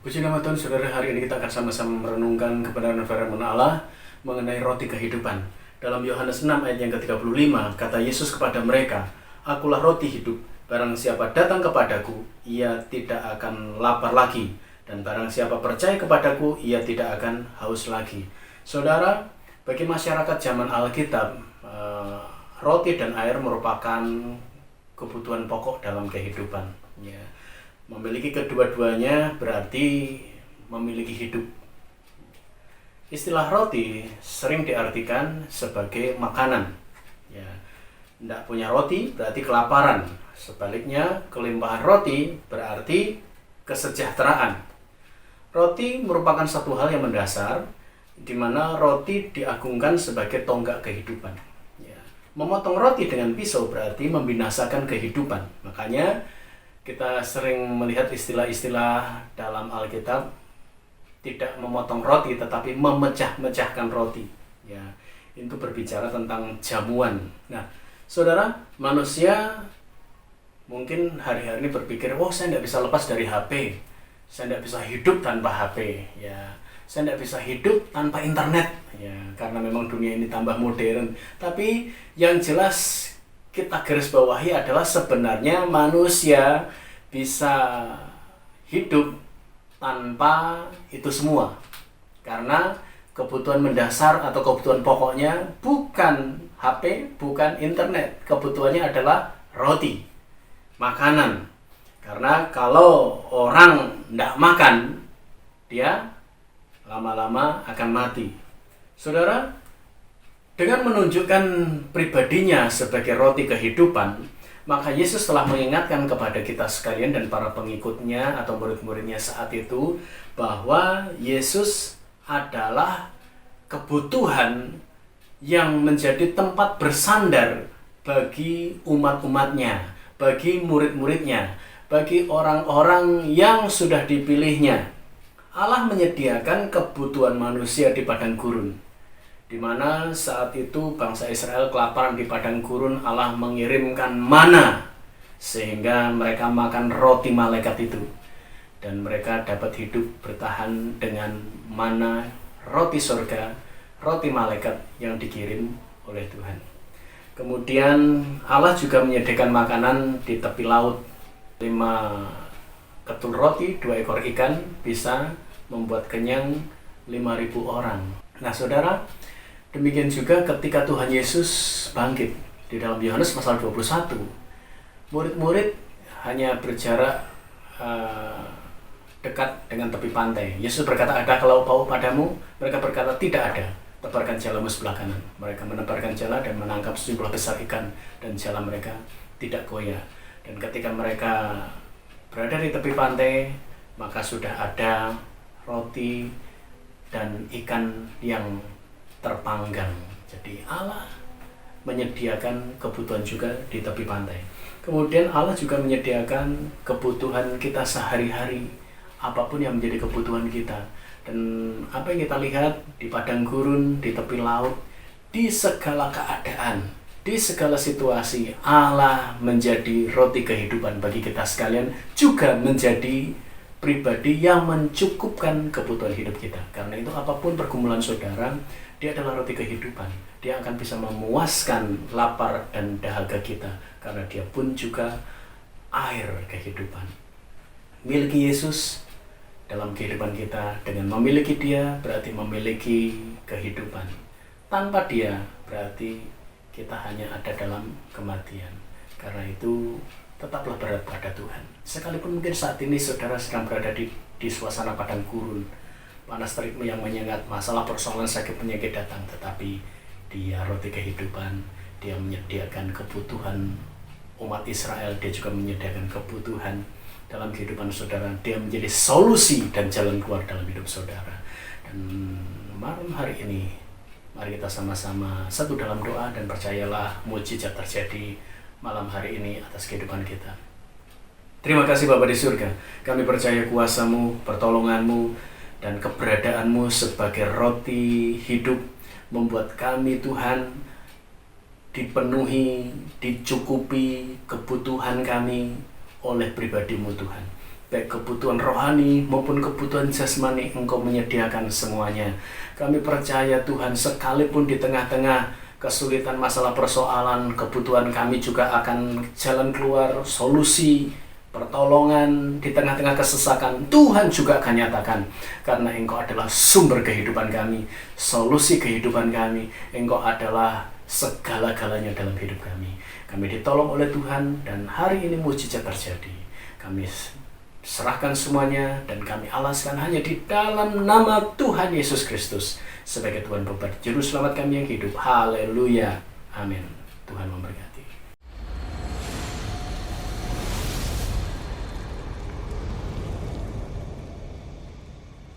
Puji nama Tuhan, saudara. Hari ini kita akan sama-sama merenungkan kebenaran firman Allah mengenai roti kehidupan. Dalam Yohanes 6 ayat yang ke-35, kata Yesus kepada mereka, "Akulah roti hidup. Barang siapa datang kepadaku, ia tidak akan lapar lagi. Dan barang siapa percaya kepadaku, ia tidak akan haus lagi." Saudara, bagi masyarakat zaman Alkitab, roti dan air merupakan kebutuhan pokok dalam kehidupan. Ya. Memiliki kedua-duanya berarti memiliki hidup. Istilah roti sering diartikan sebagai makanan. Ya, tidak punya roti berarti kelaparan. Sebaliknya, kelimpahan roti berarti kesejahteraan. Roti merupakan satu hal yang mendasar, di mana roti diagungkan sebagai tonggak kehidupan. Ya, memotong roti dengan pisau berarti membinasakan kehidupan. Makanya kita sering melihat istilah-istilah dalam Alkitab tidak memotong roti tetapi memecah-mecahkan roti. Ya, itu berbicara tentang jamuan. Nah, saudara, manusia mungkin hari-hari ini berpikir, "Oh, saya tidak bisa lepas dari HP. Saya tidak bisa hidup tanpa HP." Ya, saya tidak bisa hidup tanpa internet. Ya, karena memang dunia ini tambah modern. Tapi yang jelas kita garis bawahi adalah sebenarnya manusia bisa hidup tanpa itu semua. Karena kebutuhan mendasar atau kebutuhan pokoknya bukan HP, bukan internet. Kebutuhannya adalah roti, makanan. Karena kalau orang tidak makan, dia lama-lama akan mati. Saudara, dengan menunjukkan pribadinya sebagai roti kehidupan, maka Yesus telah mengingatkan kepada kita sekalian dan para pengikutnya atau murid-muridnya saat itu bahwa Yesus adalah kebutuhan yang menjadi tempat bersandar bagi umat-umatnya, bagi murid-muridnya, bagi orang-orang yang sudah dipilihnya. Allah menyediakan kebutuhan manusia di padang gurun, di mana saat itu bangsa Israel kelaparan di padang gurun. Allah mengirimkan mana sehingga mereka makan roti malaikat itu, dan mereka dapat hidup bertahan dengan mana roti surga, roti malaikat yang dikirim oleh Tuhan. Kemudian Allah juga menyediakan makanan di tepi laut. 5 ketul roti, 2 ekor ikan bisa membuat kenyang 5.000 orang. Nah, saudara, demikian juga ketika Tuhan Yesus bangkit. Di dalam Yohanes pasal 21, murid-murid hanya berjarak dekat dengan tepi pantai. Yesus berkata, "Ada kalau paus padamu?" Mereka berkata, "Tidak ada." "Tebarkan jalamu sebelah kanan." Mereka menebarkan jala dan menangkap sejumlah besar ikan, dan jala mereka tidak goyah. Dan ketika mereka berada di tepi pantai, maka sudah ada roti dan ikan yang terpanggang. Jadi Allah menyediakan kebutuhan juga di tepi pantai. Kemudian Allah juga menyediakan kebutuhan kita sehari-hari, apapun yang menjadi kebutuhan kita. Dan apa yang kita lihat di padang gurun, di tepi laut, di segala keadaan, di segala situasi, Allah menjadi roti kehidupan bagi kita sekalian, juga menjadi pribadi yang mencukupkan kebutuhan hidup kita. Karena itu apapun pergumulan saudara, dia adalah roti kehidupan. Dia akan bisa memuaskan lapar dan dahaga kita, karena dia pun juga air kehidupan. Miliki Yesus dalam kehidupan kita. Dengan memiliki dia berarti memiliki kehidupan. Tanpa dia berarti kita hanya ada dalam kematian. Karena itu tetaplah berada pada Tuhan. Sekalipun mungkin saat ini saudara sedang berada di suasana padang gurun, panas terik yang menyengat, masalah persoalan sakit penyakit datang, tetapi dia roti kehidupan. Dia menyediakan kebutuhan umat Israel, dia juga menyediakan kebutuhan dalam kehidupan saudara. Dia menjadi solusi dan jalan keluar dalam hidup saudara. Dan malam hari ini, mari kita sama-sama satu dalam doa dan percayalah mujizat terjadi malam hari ini atas kehidupan kita. Terima kasih Bapa di surga, kami percaya kuasa-Mu, pertolongan-Mu, dan keberadaanmu sebagai roti hidup membuat kami Tuhan dipenuhi, dicukupi kebutuhan kami oleh pribadimu Tuhan. baik kebutuhan rohani maupun kebutuhan jasmani, Engkau menyediakan semuanya. Kami percaya Tuhan, sekalipun di tengah-tengah kesulitan, masalah, persoalan, kebutuhan kami juga akan jalan keluar, solusi, pertolongan di tengah-tengah kesesakan, Tuhan juga akan nyatakan. Karena Engkau adalah sumber kehidupan kami, solusi kehidupan kami. Engkau adalah segala-galanya dalam hidup kami. Kami ditolong oleh Tuhan, dan hari ini mujizat terjadi. Kami serahkan semuanya dan kami alaskan hanya di dalam nama Tuhan Yesus Kristus sebagai Tuhan Bapa Juru Selamat kami yang hidup. Haleluya. Amin. Tuhan memberkati.